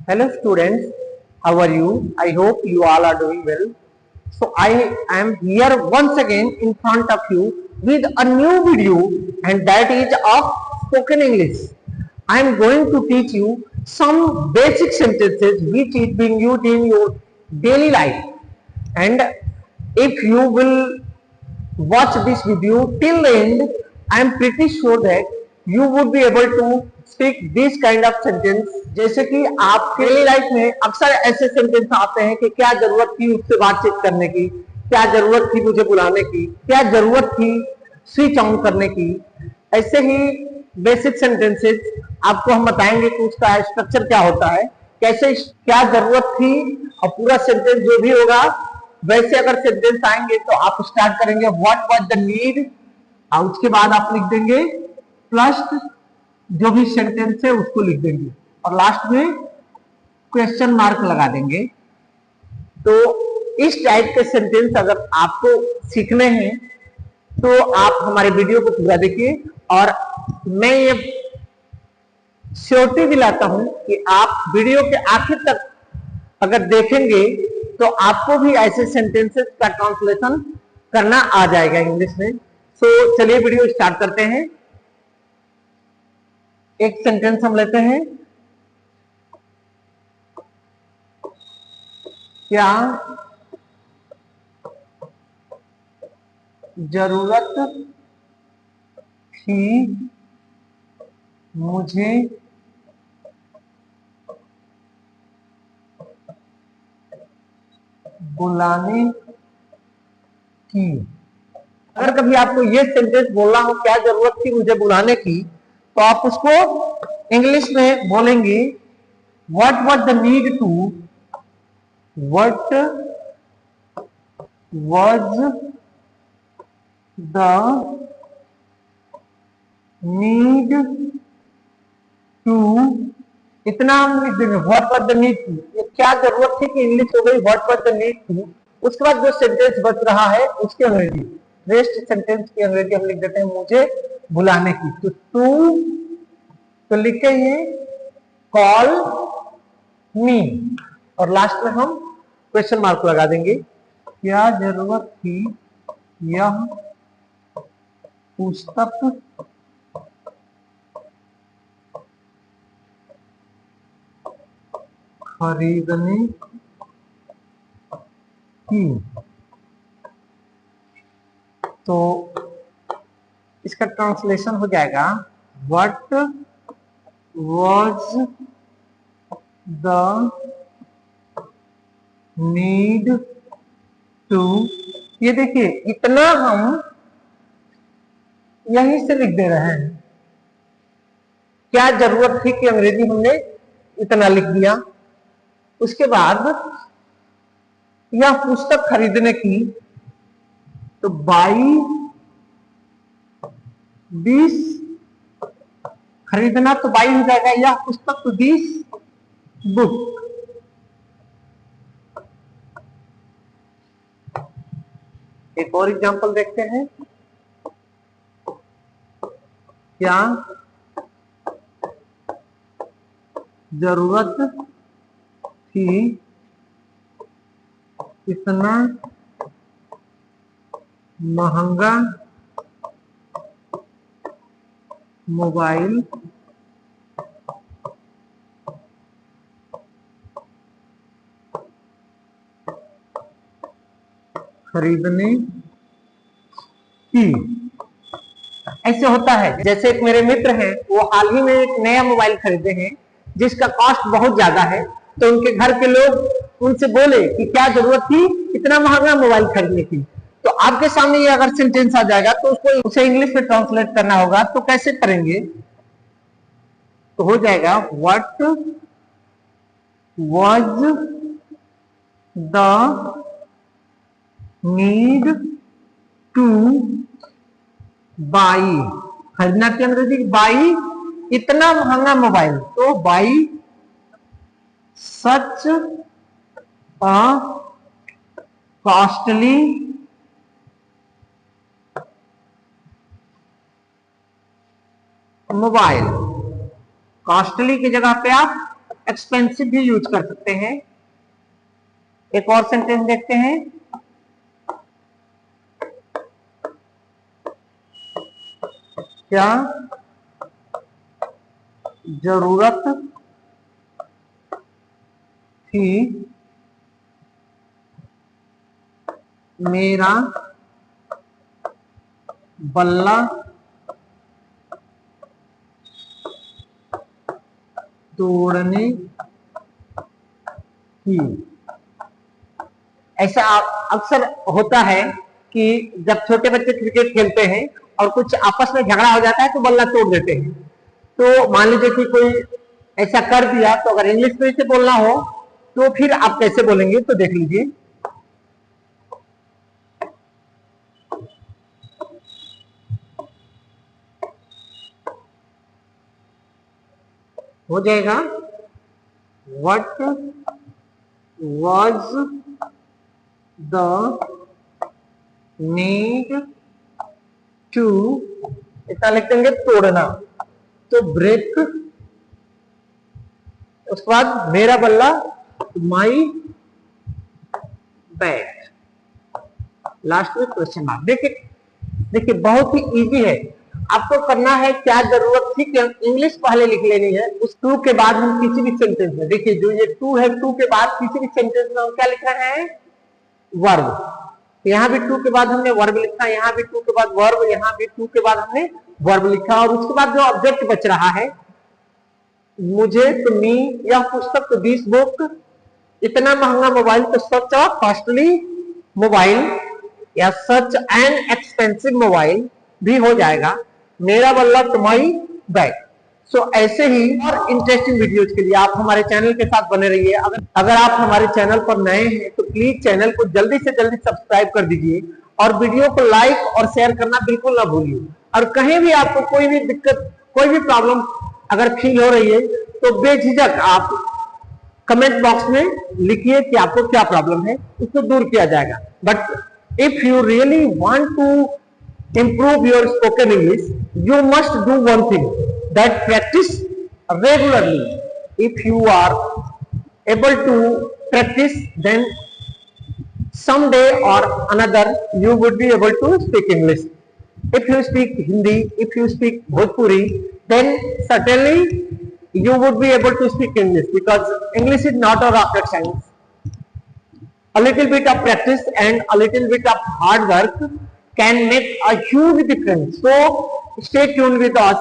Hello students, how are you? I hope you all are doing well. So I am here once again in front of you with a new video, and that is of spoken English. I am going to teach you some basic sentences which is being used in your daily life, and if you will watch this video till the end, I am pretty sure that you would be able to speak this kind of sentence. जैसे कि आपके daily life में अक्सर ऐसे sentence आते हैं कि क्या जरूरत थी उससे बातचीत करने की, क्या जरूरत थी मुझे बुलाने की, क्या जरूरत थी स्विच ऑन करने की। ऐसे ही बेसिक सेंटेंसेस आपको हम बताएंगे कि उसका स्ट्रक्चर क्या होता है, कैसे क्या जरूरत थी, और पूरा सेंटेंस जो भी होगा वैसे अगर सेंटेंस आएंगे तो आप स्टार्ट करेंगे व्हाट वाज द नीड, और उसके बाद आप लिख देंगे प्लस जो भी सेंटेंस है उसको लिख देंगे और लास्ट में क्वेश्चन मार्क लगा देंगे। तो इस टाइप के सेंटेंस अगर आपको सीखने हैं तो आप हमारे वीडियो को पूरा देखिए, और मैं ये श्योरिटी दिलाता हूं कि आप वीडियो के आखिर तक अगर देखेंगे तो आपको भी ऐसे सेंटेंसेस का ट्रांसलेशन करना आ जाएगा इंग्लिश में। सो चलिए वीडियो स्टार्ट करते हैं। एक सेंटेंस हम लेते हैं, क्या जरूरत थी मुझे बुलाने की। अगर कभी आपको ये सेंटेंस बोलना हो क्या जरूरत थी मुझे बुलाने की, तो आप उसको इंग्लिश में बोलेंगे what was the need to, what was the need to, इतना हम लिख देंगे what was the need to. ये क्या जरूरत थी कि इंग्लिश हो गई what was the need to. उसके बाद जो सेंटेंस बच रहा है उसके अंग्रेजी, रेस्ट सेंटेंस की अंग्रेजी हम लिख देते हैं मुझे बुलाने की। तो टू तो लिखे ये कॉल मी, और लास्ट में हम क्वेश्चन मार्क लगा देंगे। क्या जरूरत थी यह पुस्तक खरीदने की। तो इसका ट्रांसलेशन हो जाएगा what was the need to. ये देखिए इतना हम यहीं से लिख दे रहे हैं, क्या जरूरत थी कि अंग्रेजी हमने इतना लिख दिया। उसके बाद यह पुस्तक खरीदने की, तो बाई दिस, खरीदना तो बाई हो जाएगा, यह पुस्तक तो दिस बुक। एक और एग्जांपल देखते हैं, क्या जरूरत थी इतना महंगा मोबाइल खरीदने की। ऐसे होता है, जैसे एक मेरे मित्र हैं, वो हाल ही में एक नया मोबाइल खरीदे हैं जिसका कॉस्ट बहुत ज्यादा है। तो उनके घर के लोग उनसे बोले कि क्या जरूरत थी इतना महंगा मोबाइल खरीदने की। तो आपके सामने ये अगर सेंटेंस आ जाएगा तो उसको उसे इंग्लिश में ट्रांसलेट करना होगा, तो कैसे करेंगे? तो हो जाएगा what was the need two by, खरीदना की अंग्रेजी बाई इतना महंगा मोबाइल, तो by such a costly mobile. Costly की जगह पे आप एक्सपेंसिव भी यूज कर सकते हैं। एक और सेंटेंस देखते हैं। क्या जरूरत थी मेरा बल्ला तोड़ने की। ऐसा अक्सर होता है कि जब छोटे बच्चे क्रिकेट खेलते हैं और कुछ आपस में झगड़ा हो जाता है तो बल्ला तोड़ देते हैं। तो मान लीजिए कि कोई ऐसा कर दिया, तो अगर इंग्लिश में इसे बोलना हो तो फिर आप कैसे बोलेंगे, तो देख लीजिए। हो जाएगा, what was the need to, इतना लिख देंगे तोड़ना, तो ब्रेक। उसके बाद मेरा बल्ला, माई बैट, लास्ट में क्वेश्चन मार्क। देखिए बहुत ही इजी है। आपको करना है, क्या जरूरत थी कि इंग्लिश पहले लिख लेनी है, उस टू के बाद हम किसी भी सेंटेंस में, देखिए जो ये टू है, टू के बाद किसी भी सेंटेंस में हम क्या लिख रहे हैं, वर्ब। यहाँ भी टू के बाद हमने वर्ब लिखा, यहाँ भी टू के बाद वर्ब, यहाँ भी टू के बाद हमने वर्ब लिखा, और उसके बाद जो ऑब्जेक्ट बच रहा है, मुझे, तो मी, यह पुस्तक, तो दिस बुक, इतना महंगा मोबाइल, तो सच अ कॉस्टली मोबाइल या सच एन एक्सपेंसिव मोबाइल भी हो जाएगा। मेरा बल्ला तुम्हारी बैग। सो ऐसे ही और इंटरेस्टिंग वीडियोज के लिए आप हमारे चैनल के साथ बने रहिए। अगर आप हमारे चैनल पर नए हैं तो प्लीज चैनल को जल्दी से जल्दी सब्सक्राइब कर दीजिए और वीडियो को लाइक और शेयर करना बिल्कुल ना भूलिए। और कहीं भी आपको कोई भी दिक्कत, कोई भी प्रॉब्लम अगर फील हो रही है तो बेझिझक आप कमेंट बॉक्स में लिखिए कि आपको क्या प्रॉब्लम है, उसको दूर किया जाएगा। But if you really want to improve your spoken English, you must do one thing, that practice regularly. If you are able to practice, then someday or another you would be able to speak English. If you speak Hindi, if you speak Bhojpuri, then certainly you would be able to speak English, because English is not a rocket science. A little bit of practice and a little bit of hard work can make a huge difference. So stay tuned with us.